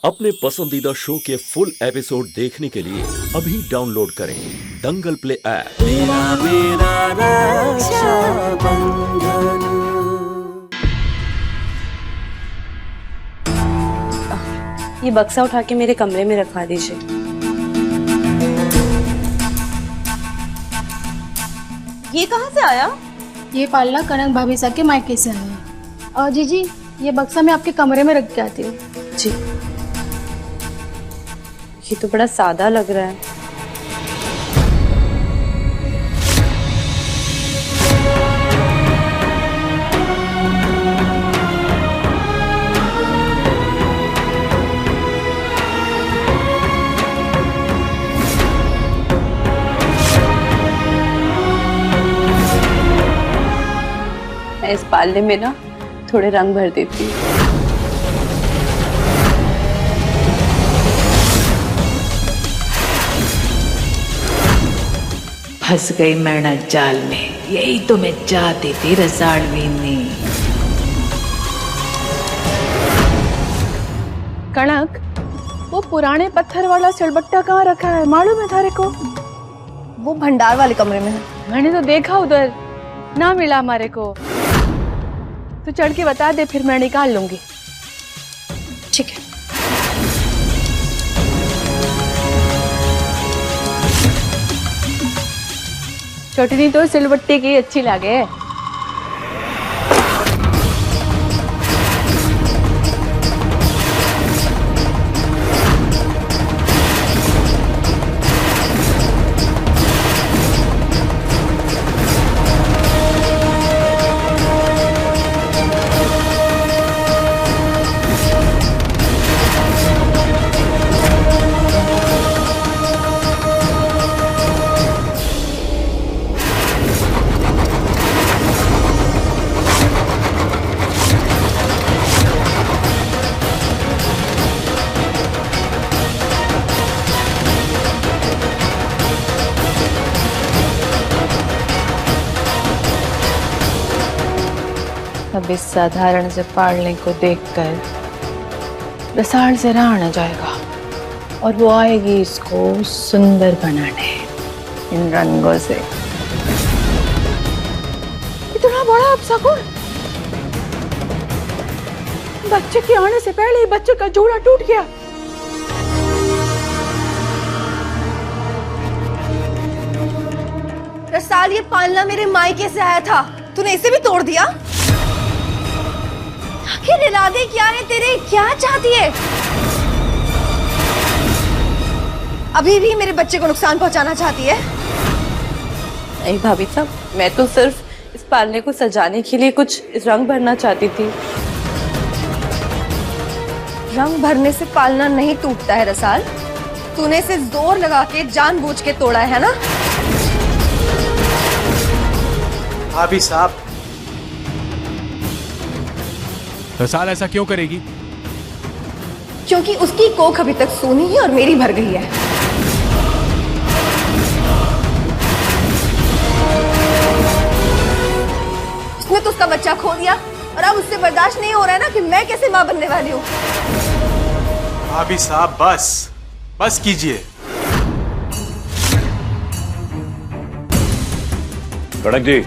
अपने पसंदीदा शो के फुल एपिसोड देखने के लिए अभी डाउनलोड करें दंगल प्ले ऐप। तेरा मेरा रक्षाबंधन। ये बक्सा उठा के मेरे कमरे में रखवा दीजिए। ये कहाँ से आया? ये पालना कनक भाभी साहब के मायके से आया है। और जीजी, ये बक्सा मैं आपके कमरे में रख के आती हूँ। जी। ये तो बड़ा सादा लग रहा है। मैं इस पालने में ना थोड़े रंग भर देती हूँ। फंस गई मेहनत जाल में, यही तो मैं चाहती थी रसालवीनी। कनक, वो पुराने पत्थर वाला सिलबट्टा कहाँ रखा है, मालूम है थारे को? वो भंडार वाले कमरे में है। मैंने तो देखा उधर, ना मिला हमारे को। तू चढ़ के बता दे, फिर मैं निकाल लूंगी। ठीक है। चटनी तो सिलबट्टे की अच्छी लगे। अब इस साधारण से पालने को देखकर रसाल से रहा न जाएगा और वो आएगी इसको सुंदर बनाने इन रंगों से। इतना बड़ा अपशकुन! बच्चे के आने से पहले ही बच्चे का जोड़ा टूट गया। रसाल, ये पालना मेरे मायके से आया था, तूने इसे भी तोड़ दिया? आखिर इरादे क्या है तेरे, क्या चाहती है? अभी भी मेरे बच्चे को नुकसान पहुंचाना चाहती है? नहीं भाभी साहब, मैं तो सिर्फ इस पालने को सजाने के लिए कुछ रंग भरना चाहती थी। रंग भरने से पालना नहीं टूटता है रसाल। तूने इसे जोर लगा के जानबूझ के तोड़ा है ना? भाभी साहब, रसाल ऐसा क्यों करेगी? क्योंकि उसकी कोख अभी तक सूनी है और मेरी भर गई है। उसने तो उसका बच्चा खो दिया और अब उससे बर्दाश्त नहीं हो रहा है ना कि मैं कैसे मां बनने वाली हूँ। भाभी साहब, बस कीजिए। कनक जी,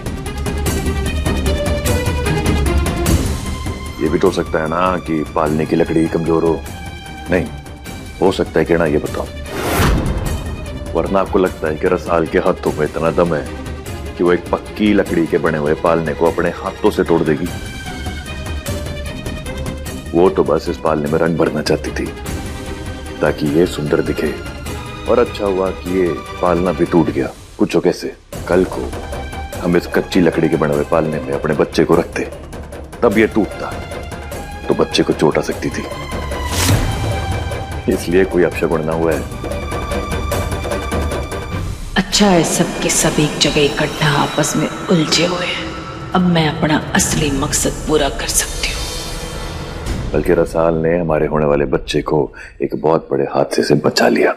ये भी तो हो सकता है ना कि पालने की लकड़ी कमजोर हो। नहीं हो सकता है कि ना, ये बताओ। वरना आपको लगता है कि रसाल के हाथों में इतना दम है कि वो एक पक्की लकड़ी के बने हुए पालने को अपने हाथों से तोड़ देगी? वो तो बस इस पालने में रंग भरना चाहती थी ताकि ये सुंदर दिखे। और अच्छा हुआ कि ये पालना भी टूट गया। पूछो कैसे? कल को हम इस कच्ची लकड़ी के बने हुए पालने में अपने बच्चे को रखते, तब ये टूटता तो बच्चे को चोट आ सकती थी। इसलिए कोई अपशगुन ना हुआ है। अच्छा है सबके सब एक जगह इकट्ठा आपस में उलझे हुए हैं। अब मैं अपना असली मकसद पूरा कर सकती हूँ। बल्कि रसाल ने हमारे होने वाले बच्चे को एक बहुत बड़े हादसे से बचा लिया।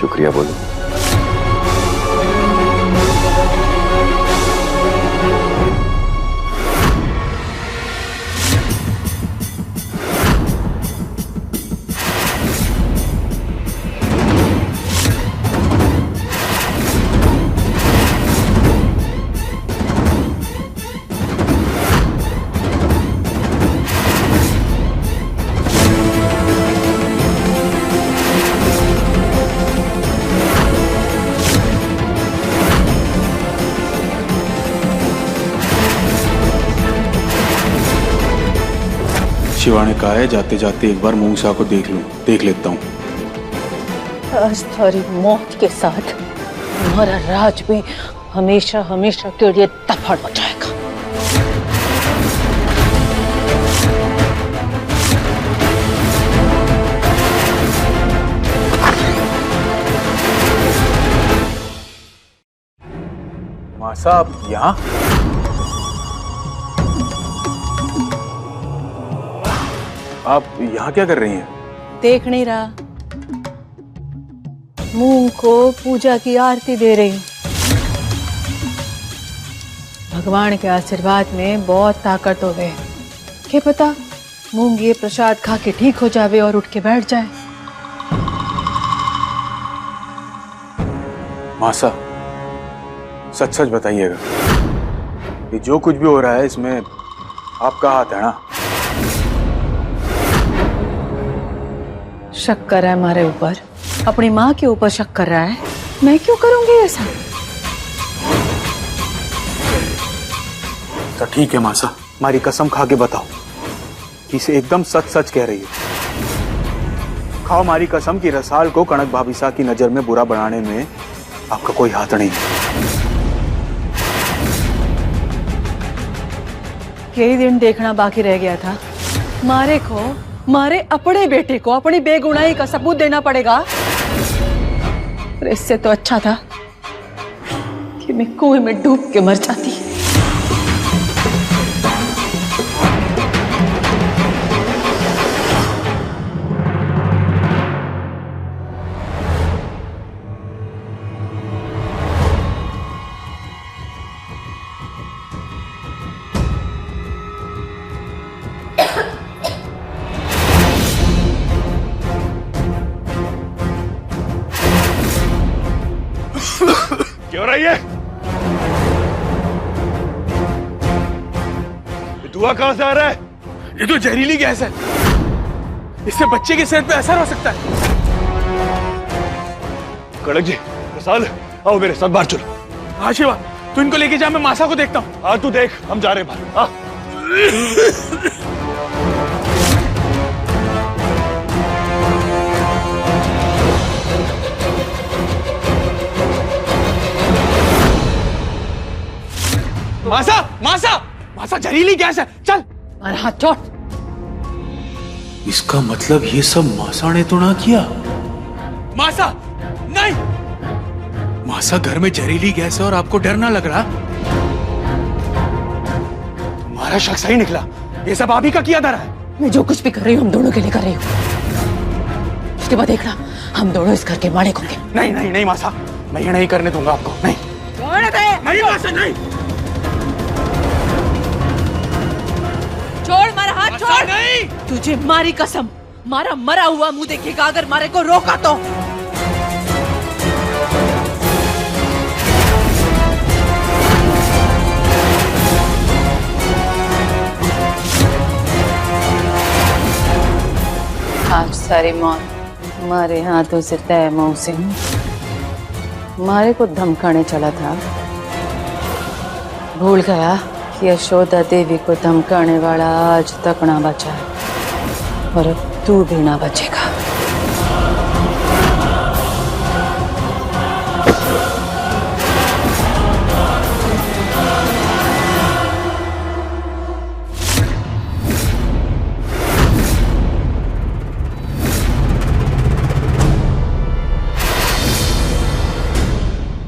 शुक्रिया बोलो। शिवा ने कहा है जाते जाते एक बार मूसा को देख लेता हूँ। आज तुम्हारी मौत के साथ हमारा राज भी हमेशा हमेशा के लिए तफड़ हो जाएगा। मासा आप यहाँ? आप यहाँ क्या कर रही हैं? देख नहीं रहा, मूंग को पूजा की आरती दे रही हूं। भगवान के आशीर्वाद में बहुत ताकत हो गए। क्या पता मूंग ये प्रसाद खा के ठीक हो जावे और उठ के बैठ जाए। मासा सच सच बताइएगा, ये जो कुछ भी हो रहा है इसमें आपका हाथ है ना? शक कर रहा है हमारे ऊपर, अपनी माँ के ऊपर शक कर रहा है। मैं क्यों करूंगी ऐसा? तो ठीक है मासा, हमारी कसम खा के बताओ, इसे एकदम सच सच कह रही है। खाओ हमारी कसम कि रसाल को कनक भाभी सा की नजर में बुरा बनाने में आपका कोई हाथ नहीं है। यही दिन देखना बाकी रह गया था। मारे अपने बेटे को अपनी बेगुनाही का सबूत देना पड़ेगा। और इससे तो अच्छा था कि मैं कुएं में डूब के मर जाती। क्यों रही है? धुआं कहां से आ रहा है? ये तो जहरीली गैस है, इससे बच्चे की सेहत पे असर हो सकता है। कड़क जी, रसाल, आओ मेरे साथ बाहर चलो। हाँ शिवा, तू इनको लेके जा, मैं मासा को देखता हूँ। हाँ तू देख, हम जा रहे हैं बाहर। मासा मासा मासा जहरीली गैस है, चल। और हाथ छोड़। इसका मतलब ये सब मासा ने तो ना किया। मासा नहीं, मासा घर में जहरीली गैस है और आपको डर ना लग रहा? हमारा शक सही निकला, ये सब आप ही का किया धरा है। मैं जो कुछ भी कर रही हूँ हम दोनों के लिए कर रही हूँ। उसके बाद देखना हम दोनों इस घर के मालिक होंगे। नहीं नहीं नहीं मासा, मैं ये नहीं करने दूंगा आपको। नहीं नहीं मासा, नहीं। छोड़ मारा हाथ, छोड़। नहीं, तुझे मारी कसम, मारा मरा हुआ मुंह देखेगा अगर मारे को रोका तो। आज सारी मौत मारे हाथों से तय। मौसी मारे को धमकाने चला था, भूल गया कि यशोदा देवी को धमकाने वाला आज तक ना बचा और अब तू भी ना बचेगा।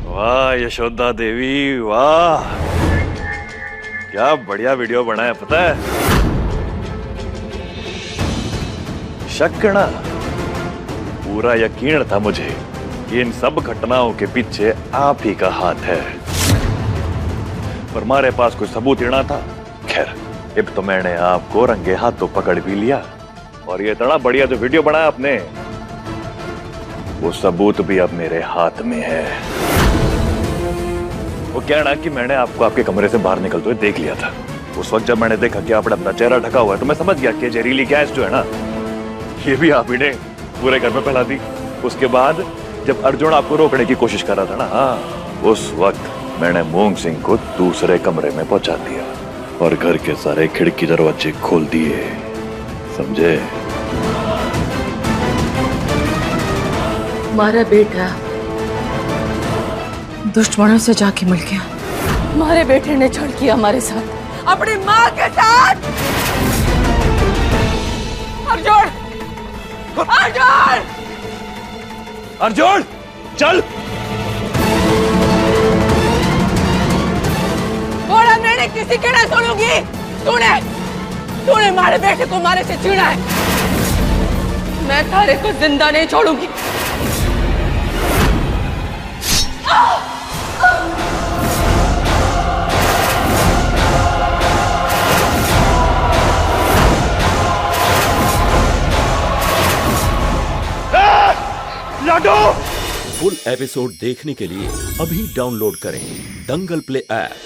वाह यशोदा देवी, वाह क्या बढ़िया वीडियो बनाया। पता है, शक ना, पूरा यकीन था मुझे कि इन सब घटनाओं के पीछे आप ही का हाथ है, पर हमारे पास कोई सबूत ही ना था। खैर, अब तो मैंने आपको रंगे हाथों पकड़ भी लिया और ये इतना बढ़िया जो वीडियो बनाया आपने, वो सबूत भी अब मेरे हाथ में है। वो क्या ना कि मैंने आपको आपके कमरे से बाहर निकलते हुए देख लिया था। उस वक्त जब मैंने देखा कि आपने अपना चेहरा ढका हुआ है तो मैं समझ गया कि जहरीली गैस जो है ना, ये भी आप ही ने पूरे घर में फैला दी। उसके बाद जब अर्जुन आपको रोकने की कोशिश कर रहा था ना, हाँ, उस वक्त मैंने मूंग सिंह को दूसरे कमरे में पहुंचा दिया और घर के सारे खिड़की दरवाजे खोल दिए। समझे? हमारा बेटा दुश्मनों से जाके मिल गया। हमारे बेटे ने छल किया हमारे साथ, अपनी माँ के साथ। अर्जुन! अर्जुन! अर्जुन चल। बोला मैंने किसी के ना सुनूंगी। तूने हमारे बेटे को मारे से छीना है। मैं तारे को जिंदा नहीं छोड़ूंगी। फुल एपिसोड देखने के लिए अभी डाउनलोड करें दंगल प्ले ऐप।